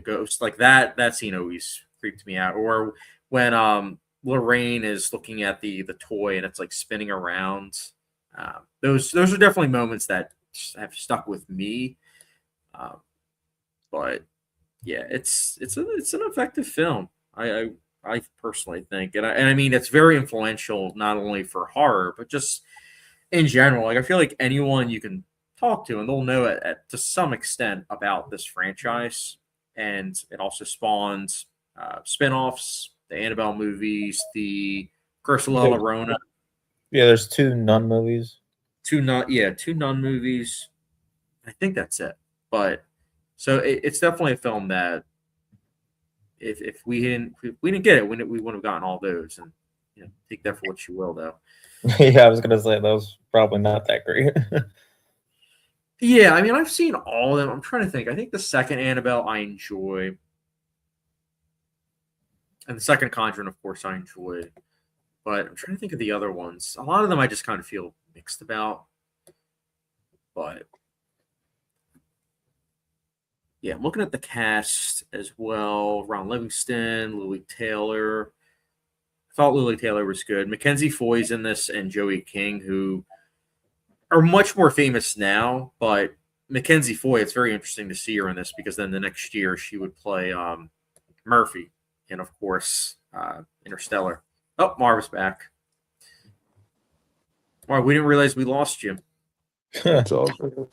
ghost, like that scene always creeped me out. Or when Lorraine is looking at the toy and it's like spinning around. Those are definitely moments that have stuck with me. But yeah, it's an effective film. I personally think, and I mean, it's very influential not only for horror but just in general. Like, I feel like anyone you can talk to, and they'll know to some extent about this franchise. And it also spawns spin-offs, the Annabelle movies, the Curse of La Llorona. Yeah, there's 2 Nun movies. Two Nun movies. I think that's it. But so it's definitely a film that if we didn't get it, we wouldn't have gotten all those. And take that for what you will, though. Yeah, I was gonna say that was probably not that great. Yeah, I mean, I've seen all of them. I'm trying to think. I think the second Annabelle I enjoy, and the second Conjuring, of course, I enjoy. But I'm trying to think of the other ones. A lot of them I just kind of feel mixed about. But yeah, I'm looking at the cast as well. Ron Livingston, Lily Taylor. I thought Lily Taylor was good. Mackenzie Foy's in this, and Joey King, who are much more famous now. But Mackenzie Foy, it's very interesting to see her in this, because then the next year she would play Murphy in, of course, Interstellar. Oh, Marv's back. Marv, we didn't realize we lost you. It's all good.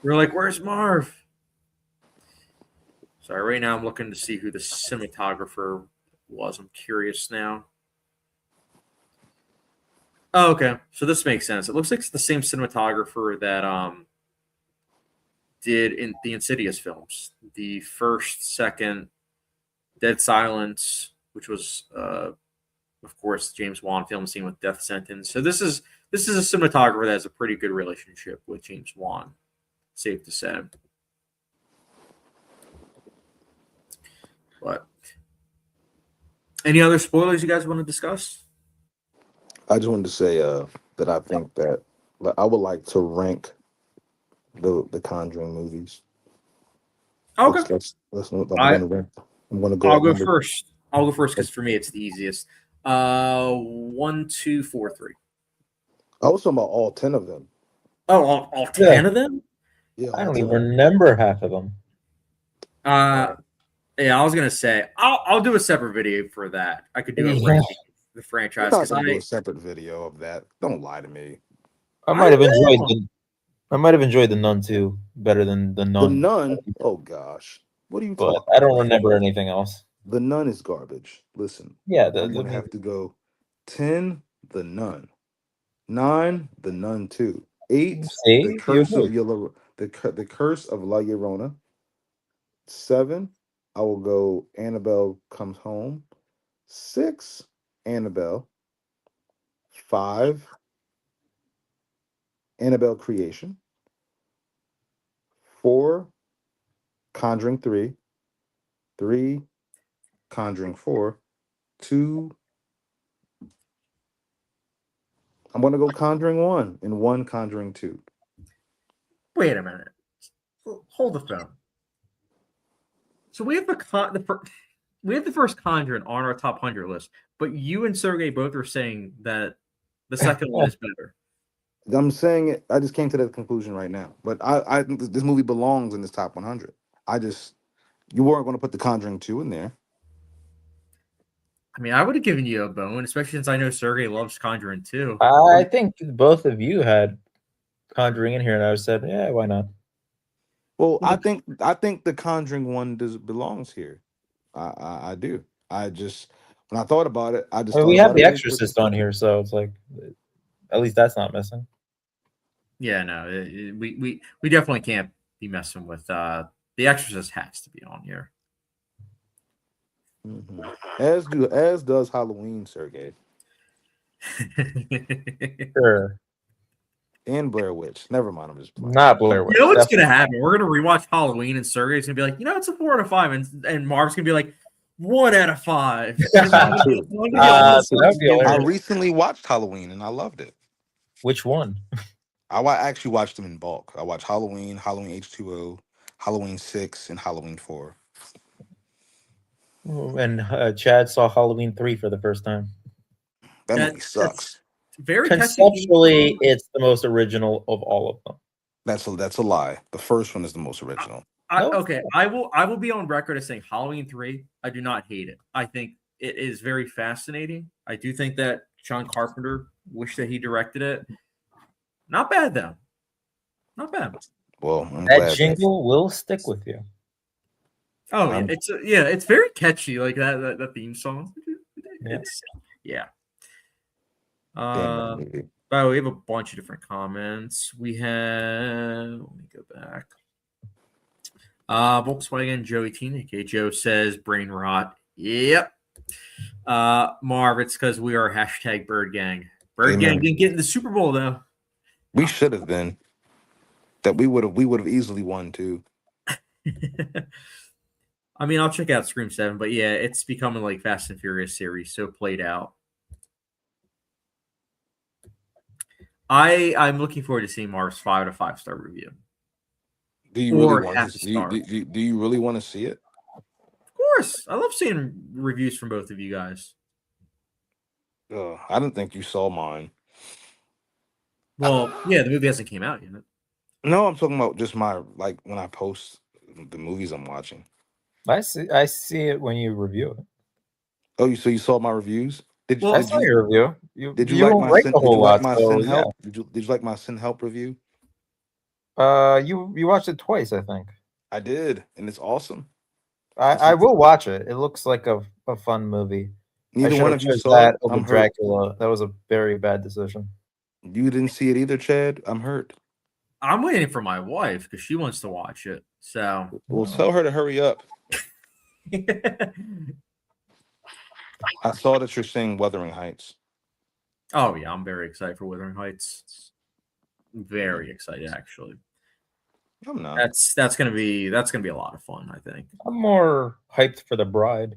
We're like, where's Marv? Sorry, right now I'm looking to see who the cinematographer was. I'm curious now. Oh, okay. So this makes sense. It looks like it's the same cinematographer that did in the Insidious films. The first, second, Dead Silence, which was of course James Wan film scene with Death Sentence. So this is a cinematographer that has a pretty good relationship with James Wan. Safe to say. But any other spoilers you guys want to discuss? I just wanted to say that I think that I would like to rank the Conjuring movies. Okay. Let's know what I'm going to rank. I'm going to go. I'll go first. I'll go first because for me it's the easiest. 1, 2, 4, 3. I was talking about all 10 of them. Oh, all 10 of them? Yeah, I don't even remember half of them. Yeah, I was gonna say I'll do a separate video for that. I could do a ranking the franchise, because I do a separate video of that. Don't lie to me. I might have enjoyed the Nun 2 better than the Nun. The Nun. Oh gosh, what are you talking? I don't remember anything else. The Nun is garbage. Listen. Yeah, I'm gonna have to go 10. The Nun. 9. The Nun 2. 8. The Curse of Yola. The Curse of La Llorona. 7. I will go Annabelle Comes Home. 6. Annabelle. 5. Annabelle Creation. 4. Conjuring 3. 3. Conjuring 4. 2. I'm going to go Conjuring 1 and 1 Conjuring 2. Wait a minute. Hold the phone. So we have the first Conjuring on our top 100 list, but you and Sergey both are saying that the second one is better. I'm saying it. I just came to that conclusion right now. But I think this movie belongs in this top 100. You weren't going to put the Conjuring 2 in there. I mean, I would have given you a bone, especially since I know Sergey loves Conjuring 2. I think both of you had Conjuring in here, and I said, yeah, why not? Well, I think the Conjuring one belongs here. I do. I just when I thought about it, I just I mean, thought we have about The it really quick. Exorcist on here, so it's like, at least that's not missing. Yeah, no, we definitely can't be messing with The Exorcist has to be on here. As does Halloween, Sergey. Sure. And Blair Witch. Never mind, I'm just playing. Not Blair Witch. You know what's definitely. gonna happen? We're gonna rewatch Halloween, and Sergey's gonna be like, it's a 4 out of 5, and Marv's gonna be like, 1 out of 5. Not true. So that'd be I hilarious. recently watched Halloween and I loved it. Which one? Actually watched them in bulk. I watched Halloween, Halloween H2O, Halloween 6, and Halloween 4. And Chad saw Halloween 3 for the first time. That movie sucks. Very Conceptually, it's the most original of all of them. That's a lie. The first one is the most original. Okay, I will be on record as saying Halloween 3. I do not hate it. I think it is very fascinating. I do think that John Carpenter wish that he directed it. Not bad though. Not bad. Well, I'm That glad jingle will stick with you. Oh, yeah, it's very catchy, like that theme song. Yeah. By the way, we have a bunch of different comments. We have, let me go back. Volkswagen Joey TNK Joe says brain rot. Yep. Marv, it's because we are hashtag Bird Gang. Bird Gang didn't get in the Super Bowl though. We should have been. That we would have easily won too. I mean, I'll check out Scream 7, but yeah, it's becoming like Fast and Furious series, so played out. I'm looking forward to seeing Marv's 5 out of 5 star review. Do you really want to do you really want to see it? Of course. I love seeing reviews from both of you guys. I didn't think you saw mine. Well, yeah, the movie hasn't came out yet. No, I'm talking about just my when I post the movies I'm watching. I see it when you review it. Oh, so you saw my reviews? I saw your review. Did you like my Sin Help? Yeah. Did you like my Sin Help review? You watched it twice, I think. I did, and it's awesome. I will watch it. It looks like a fun movie. Neither one of you saw that it. over I'm Dracula. hurt. That was a very bad decision. You didn't see it either, Chad. I'm hurt. I'm waiting for my wife because she wants to watch it. So we'll tell her to hurry up. I saw that you're saying Wuthering Heights. Oh yeah, I'm very excited for Wuthering Heights. Very excited, actually. I'm not. That's gonna be a lot of fun, I think. I'm more hyped for The Bride.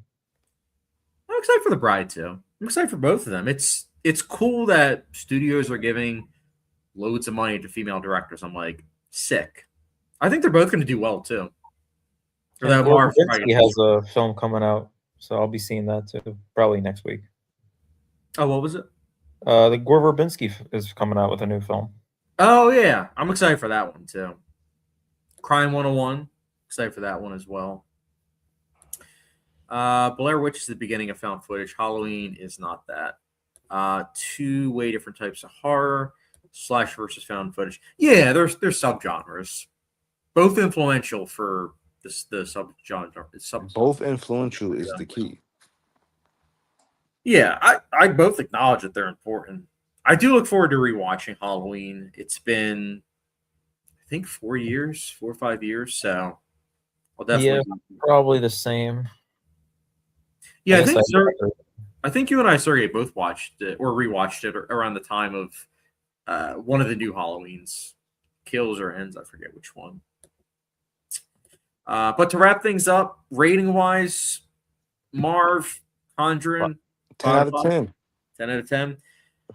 I'm excited for The Bride too. I'm excited for both of them. It's cool that studios are giving loads of money to female directors. I'm like, sick. I think they're both going to do well too. Marv has a film coming out, so I'll be seeing that too, probably next week. Oh, what was it? The Gore Verbinski is coming out with a new film. Oh yeah, I'm excited for that one too. Crime 101, excited for that one as well. Blair Witch is the beginning of found footage. Halloween is not that. Two way different types of horror. Slash versus found footage. Yeah, there's subgenres. Both influential for the subgenre. Both influential is the key. Yeah, I both acknowledge that they're important. I do look forward to rewatching Halloween. It's been, I think, 4 or 5 years. So I'll definitely probably the same. Yeah, I think you and I, Sergey, both watched it or rewatched it around the time of one of the new Halloweens, Kills or Ends. I forget which one. But to wrap things up, rating wise, Marv, Conjuring, 10 out of 10. 10 out of 10.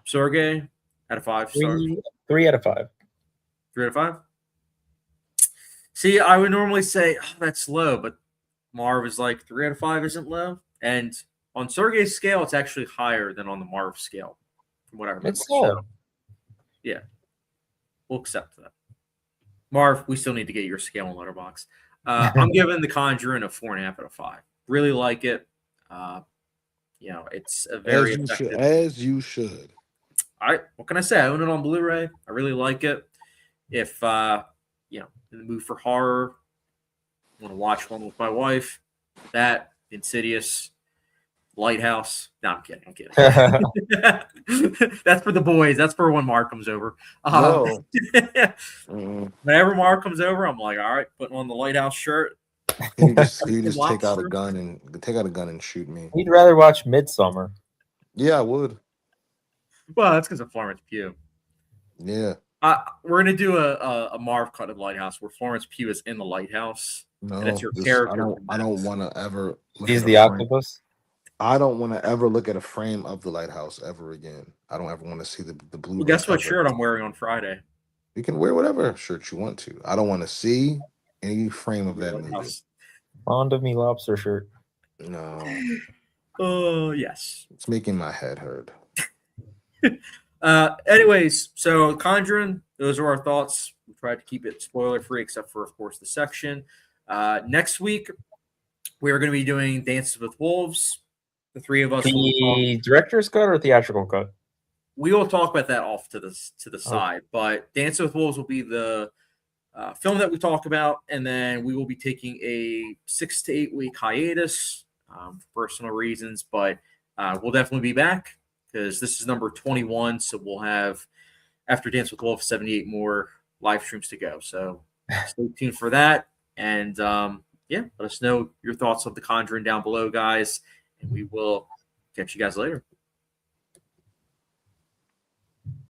Sergey, out of 5 stars. 3 out of 5. 3 out of 5. See, I would normally say that's low, but Marv is like 3 out of 5 isn't low, and on Sergey's scale, it's actually higher than on the Marv scale, from what I remember. It's low. Yeah, we'll accept that. Marv, we still need to get your scale on Letterboxd. I'm giving The Conjuring a 4.5 out of 5. Really like it. It's a very effective. As you should. What can I say? I own it on Blu-ray. I really like it. if in the mood for horror, want to watch one with my wife, that Insidious, Lighthouse. No, I'm kidding. That's for the boys. That's for when Mark comes over. No. Whenever Mark comes over, I'm like, all right, putting on the Lighthouse shirt. He just take out a gun and shoot me. He'd rather watch Midsummer. Yeah, I would. Well, that's because of Florence Pugh. Yeah. We're gonna do a Marv cut of Lighthouse where Florence Pugh is in the lighthouse. No, that's your character. I don't want to ever. He's the octopus. I don't want to ever look at a frame of the lighthouse ever again. I don't ever want to see the blue. Well, guess what shirt I'm wearing on Friday? You can wear whatever shirt you want to. I don't want to see any frame of that movie. Fond of me lobster shirt. No. Oh, yes. It's making my head hurt. Anyways, so Conjuring, those are our thoughts. We tried to keep it spoiler free, except for, of course, the section. Next week, we are going to be doing Dances with Wolves. The three of us. The director's cut or theatrical cut? We will talk about that off to the side. But Dances with Wolves will be the film that we talk about, and then we will be taking a 6 to 8 week hiatus for personal reasons. But we'll definitely be back because this is number 21. So we'll have, after Dance with Wolves, 78 more live streams to go. So stay tuned for that. And let us know your thoughts of The Conjuring down below, guys. And we will catch you guys later.